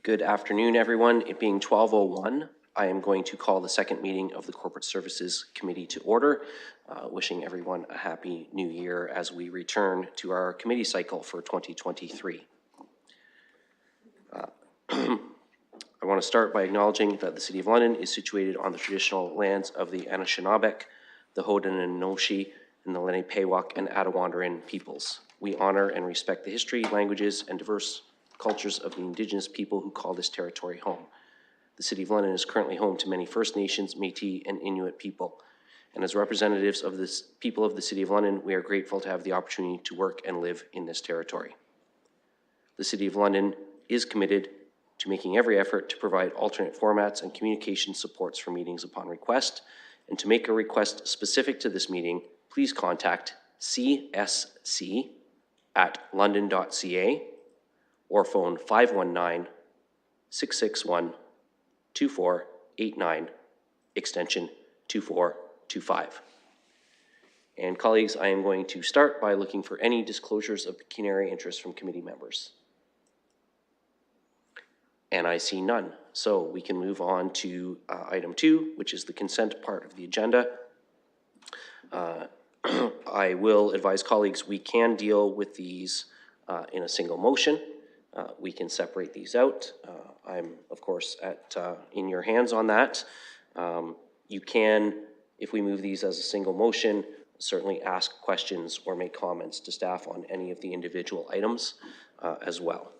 Good afternoon, everyone. It being 12:01, I am going to call the second meeting of the Corporate Services Committee to order. Wishing everyone a happy new year as we return to our committee cycle for 2023. I want to start by acknowledging that the City of London is situated on the traditional lands of the Anishinaabe, the Haudenosaunee, and the Lenape-Pewak and Attawandaron peoples. We honor and respect the history, languages, and diverse cultures of the Indigenous people who call this territory home. The City of London is currently home to many First Nations, Métis, and Inuit people. And as representatives of the people of the City of London, we are grateful to have the opportunity to work and live in this territory. The City of London is committed to making every effort to provide alternate formats and communication supports for meetings upon request. And to make a request specific to this meeting, please contact csc@london.ca or phone 519-661-2489, extension 2425. And colleagues, I am going to start by looking for any disclosures of pecuniary interest from committee members. And I see none. So we can move on to item 2, which is the consent part of the agenda. I will advise colleagues we can deal with these in a single motion. We can separate these out. I'm, of course, in your hands on that. You can, if we move these as a single motion, certainly ask questions or make comments to staff on any of the individual items as well.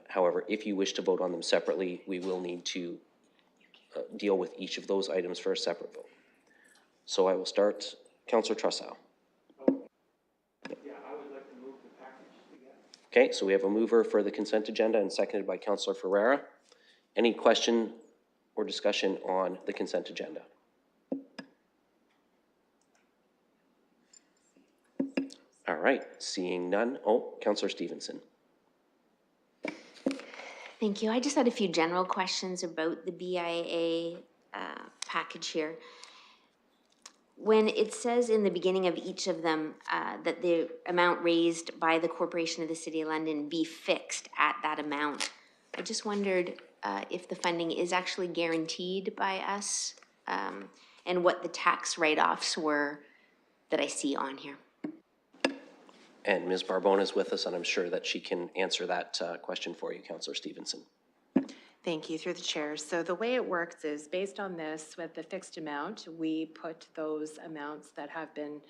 However, if you wish to vote on them separately, we will need to deal with each of those items for a separate vote. So I will start. Councillor Trussow. Yeah, I would like to move the package together. Okay, so we have a mover for the consent agenda and seconded by Councillor Ferreira. Any question or discussion on the consent agenda? All right, seeing none. Oh, Councillor Stevenson. Thank you. I just had a few general questions about the BIA package here. When it says in the beginning of each of them that the amount raised by the Corporation of the City of London be fixed at that amount, I just wondered if the funding is actually guaranteed by us and what the tax write-offs were that I see on here. And Ms. Barbone is with us, and I'm sure that she can answer that question for you, Councillor Stevenson. Thank you, through the chair. So the way it works is based on this, with the fixed amount, we put those amounts that have been,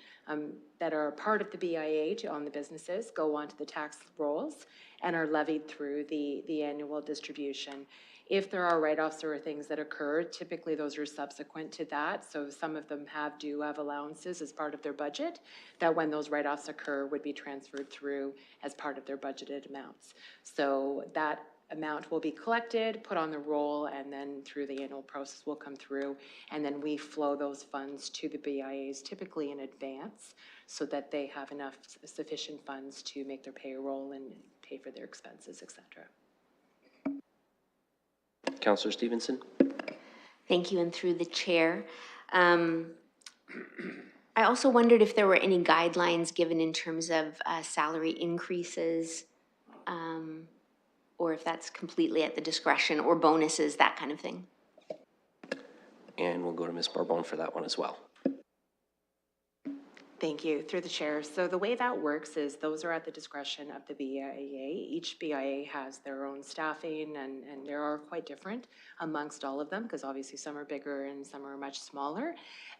that are part of the BIA on the businesses, go onto the tax rolls and are levied through the annual distribution. If there are write-offs or things that occur, typically those are subsequent to that. So some of them do have allowances as part of their budget that when those write-offs occur would be transferred through as part of their budgeted amounts. So that amount will be collected, put on the roll, and then through the annual process will come through, and then we flow those funds to the BIAs typically in advance so that they have enough sufficient funds to make their payroll and pay for their expenses, etc. Councillor Stevenson. Thank you, and through the chair. I also wondered if there were any guidelines given in terms of salary increases, or if that's completely at the discretion, or bonuses, that kind of thing. And we'll go to Ms. Barbone for that one as well. Thank you, through the chair. So the way that works is those are at the discretion of the BIA. Each BIA has their own staffing and they are quite different amongst all of them because obviously some are bigger and some are much smaller.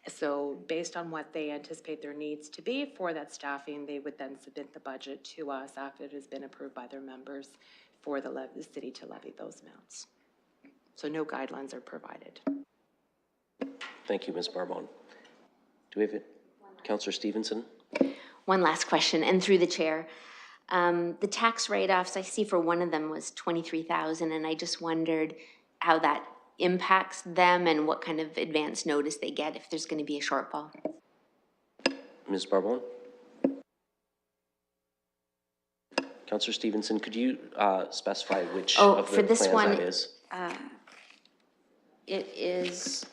So based on what they anticipate their needs to be for that staffing, they would then submit the budget to us after it has been approved by their members for the city to levy those amounts. So no guidelines are provided. Thank you, Ms. Barbone. Do we have it? Councillor Stevenson. One last question, and through the chair. The tax write-offs, I see for one of them was $23,000, and I just wondered how that impacts them and what kind of advance notice they get if there's going to be a shortfall. Ms. Barbone. Councillor Stevenson, could you specify which of the for this plans one, that is? It is,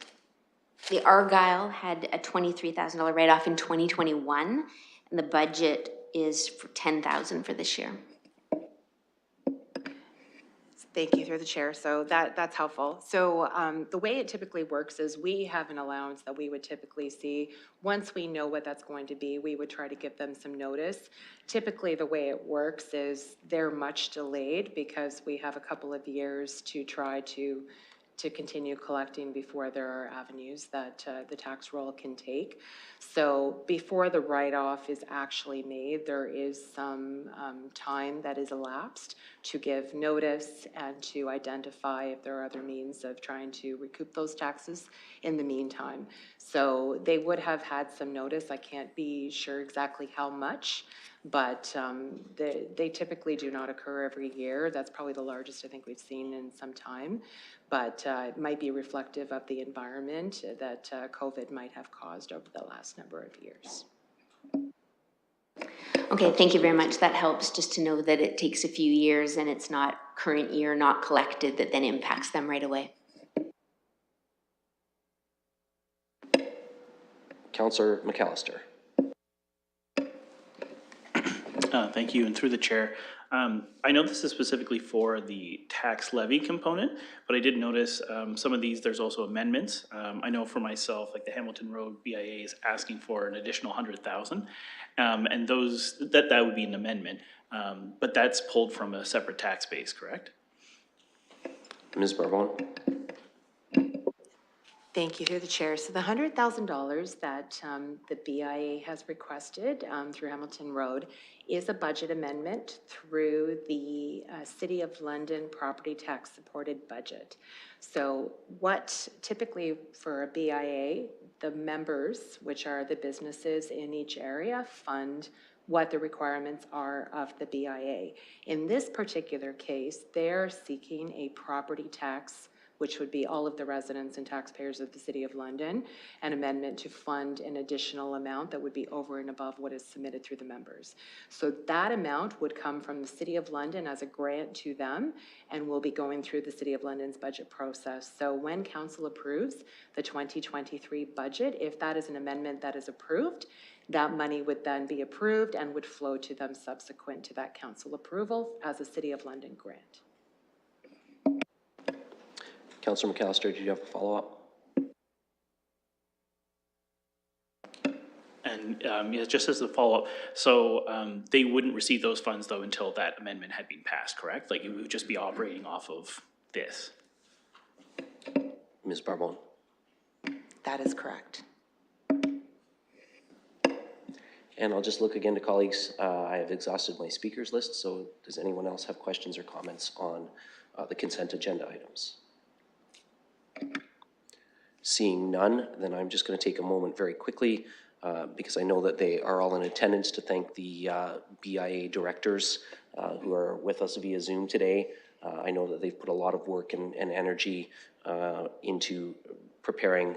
the Argyle had a $23,000 write-off in 2021, and the budget is for $10,000 for this year. Thank you, through the chair. So that's helpful. So the way it typically works is we have an allowance that we would typically see. Once we know what that's going to be, we would try to give them some notice. Typically, the way it works is they're much delayed because we have a couple of years to try to continue collecting before there are avenues that the tax roll can take. So before the write-off is actually made, there is some time that is elapsed to give notice and to identify if there are other means of trying to recoup those taxes in the meantime. So they would have had some notice. I can't be sure exactly how much, but they typically do not occur every year. That's probably the largest I think we've seen in some time, but it might be reflective of the environment that COVID might have caused over the last number of years. Okay, thank you very much. That helps just to know that it takes a few years and it's not current year, not collected, that then impacts them right away. Councillor McAllister. Thank you, and through the chair. I know this is specifically for the tax levy component, but I did notice some of these, there's also amendments. I know for myself, like the Hamilton Road BIA is asking for an additional 100,000, and those, that would be an amendment, but that's pulled from a separate tax base, correct? Ms. Barbone. Thank you, through the chair. So the $100,000 that the BIA has requested through Hamilton Road is a budget amendment through the City of London property tax supported budget. So what typically for a BIA, the members, which are the businesses in each area, fund what the requirements are of the BIA. In this particular case, they're seeking a property tax, which would be all of the residents and taxpayers of the City of London, an amendment to fund an additional amount that would be over and above what is submitted through the members. So that amount would come from the City of London as a grant to them and will be going through the City of London's budget process. So when council approves the 2023 budget, if that is an amendment that is approved, that money would then be approved and would flow to them subsequent to that council approval as a City of London grant. Councillor McAllister, did you have a follow-up? And yeah, just as a follow-up, so they wouldn't receive those funds though until that amendment had been passed, correct? Like it would just be operating off of this. Ms. Barbone. That is correct. And I'll just look again to colleagues. I have exhausted my speakers list, so does anyone else have questions or comments on the consent agenda items? Seeing none, then I'm just going to take a moment very quickly because I know that they are all in attendance to thank the BIA directors who are with us via Zoom today. I know that they've put a lot of work and energy into preparing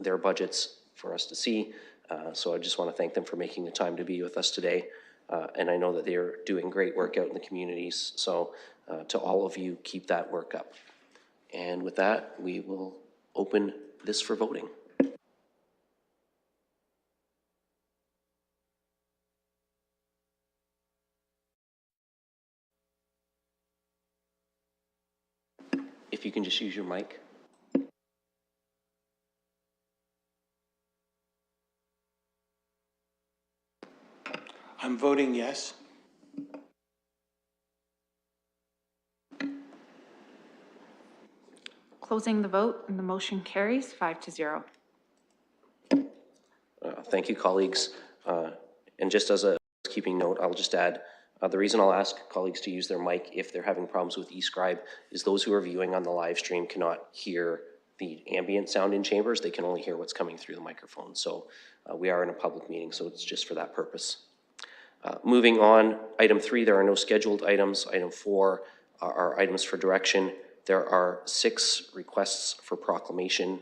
their budgets for us to see. So I just want to thank them for making the time to be with us today. And I know that they're doing great work out in the communities. So to all of you, keep that work up. And with that, we will open this for voting. If you can just use your mic. I'm voting yes. Closing the vote, and the motion carries 5-0. Thank you, colleagues. And just as a housekeeping note, I'll just add, the reason I'll ask colleagues to use their mic if they're having problems with eScribe is those who are viewing on the live stream cannot hear the ambient sound in chambers. They can only hear what's coming through the microphone. So we are in a public meeting, so it's just for that purpose. Moving on, item 3, there are no scheduled items. Item 4 are items for direction. There are 6 requests for proclamation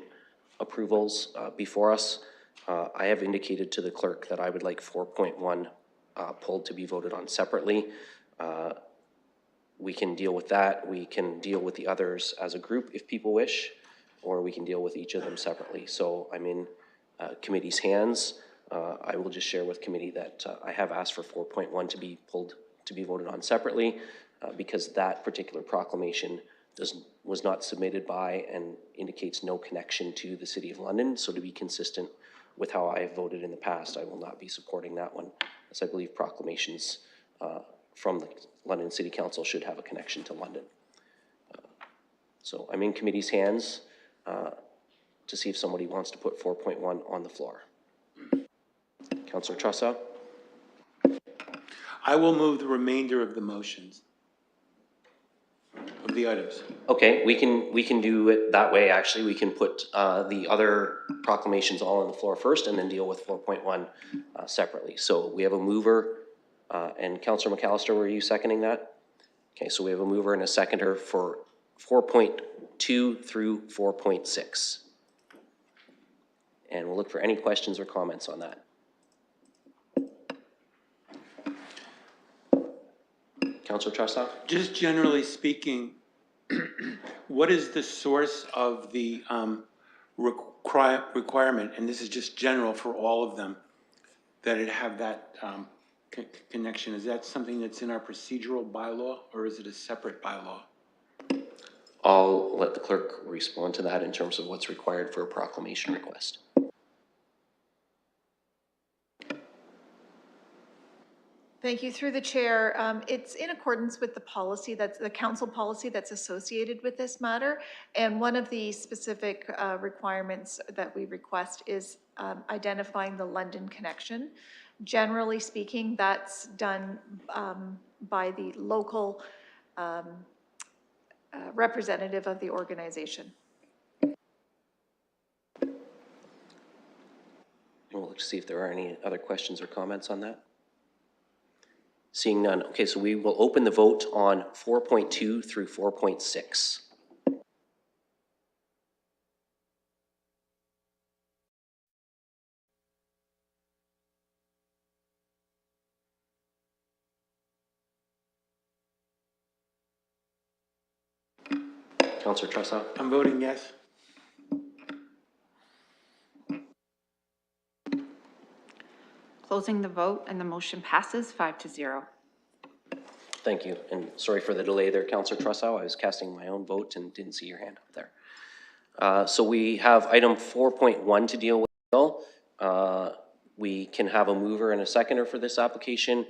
approvals before us. I have indicated to the clerk that I would like 4.1 pulled to be voted on separately. We can deal with that. We can deal with the others as a group if people wish, or we can deal with each of them separately. So I'm in committee's hands. I will just share with committee that I have asked for 4.1 to be pulled to be voted on separately because that particular proclamation was not submitted by and indicates no connection to the City of London. So to be consistent with how I have voted in the past, I will not be supporting that one, as I believe proclamations from the London City Council should have a connection to London. So I'm in committee's hands to see if somebody wants to put 4.1 on the floor. Councillor Tressa? I will move the remainder of the motions, of the items. Okay, we can do it that way, actually. We can put the other proclamations all on the floor first and then deal with 4.1 separately. So we have a mover, and Councillor McAllister, were you seconding that? Okay, so we have a mover and a seconder for 4.2 through 4.6. And we'll look for any questions or comments on that. Councillor Tressa? Just generally speaking, what is the source of the requirement, and this is just general for all of them, that it have that connection? Is that something that's in our procedural bylaw, or is it a separate bylaw? I'll let the clerk respond to that in terms of what's required for a proclamation request. Thank you. Through the chair, it's in accordance with the policy that's the council policy that's associated with this matter. And one of the specific requirements that we request is identifying the London connection. Generally speaking, that's done by the local representative of the organization. We'll look to see if there are any other questions or comments on that. Seeing none. Okay, so we will open the vote on 4.2 through 4.6. Councillor Tressa? I'm voting yes. Closing the vote, and the motion passes 5-0. Thank you, and sorry for the delay there, Councillor Tressa. I was casting my own vote and didn't see your hand up there. So we have item 4.1 to deal with. We can have a mover and a seconder for this application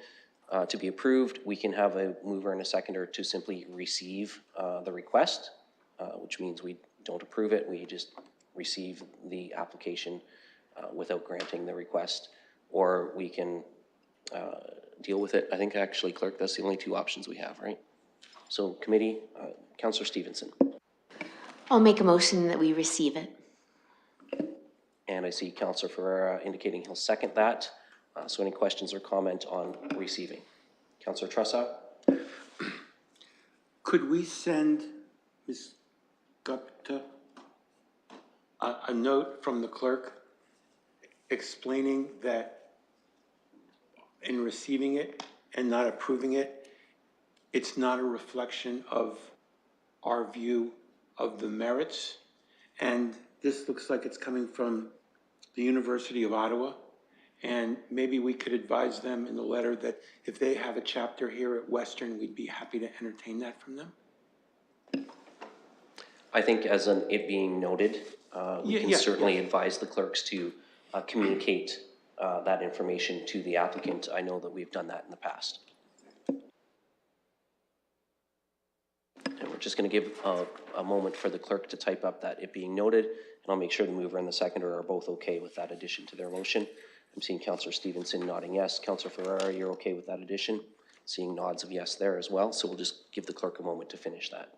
to be approved. We can have a mover and a seconder to simply receive the request, which means we don't approve it. We just receive the application without granting the request, or we can deal with it. I think actually, clerk, that's the only two options we have, right? So committee, Councillor Stevenson. I'll make a motion that we receive it. And I see Councillor Ferreira indicating he'll second that. So any questions or comment on receiving? Councillor Tressa? Could we send Ms. Gupta a note from the clerk explaining that in receiving it and not approving it, it's not a reflection of our view of the merits? And this looks like it's coming from the University of Ottawa. And maybe we could advise them in the letter that if they have a chapter here at Western, we'd be happy to entertain that from them. I think as an it being noted, we can certainly advise the clerks to communicate that information to the applicant. I know that we've done that in the past. And we're just going to give a moment for the clerk to type up that it being noted, and I'll make sure the mover and the seconder are both okay with that addition to their motion. I'm seeing Councillor Stevenson nodding yes. Councillor Ferreira, you're okay with that addition? Seeing nods of yes there as well. So we'll just give the clerk a moment to finish that.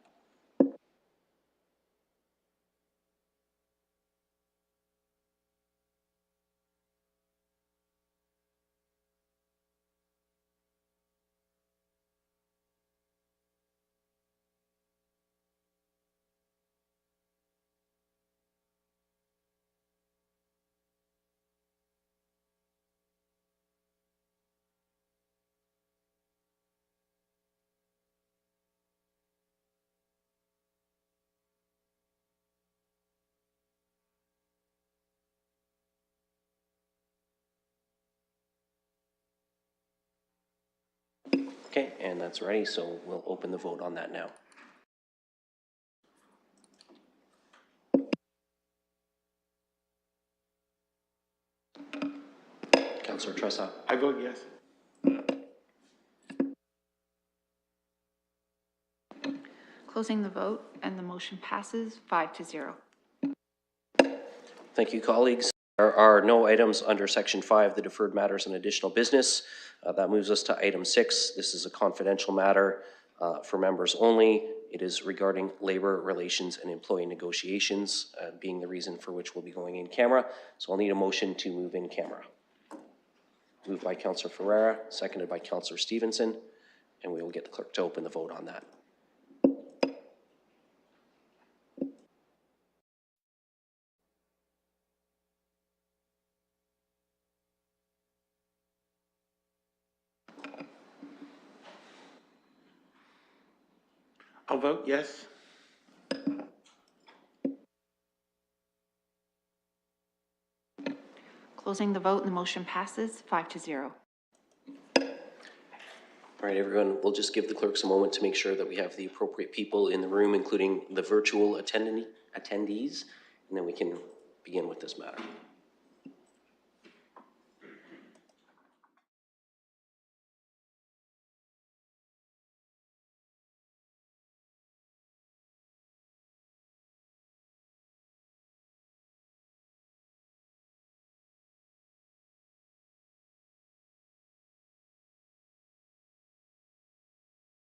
Okay, and that's ready, so we'll open the vote on that now. Counselor Tressa? I vote yes. Closing the vote, and the motion passes 5-0. Thank you, colleagues. There are no items under Section 5, the deferred matters and additional business. That moves us to item 6. This is a confidential matter for members only. It is regarding labor relations and employee negotiations, being the reason for which we'll be going in camera. So I'll need a motion to move in camera. Moved by Councillor Ferreira, seconded by Councillor Stevenson, and we will get the clerk to open the vote on that. I'll vote yes. Closing the vote, and the motion passes 5-0. All right, everyone, we'll just give the clerks a moment to make sure that we have the appropriate people in the room, including the virtual attendees, and then we can begin with this matter.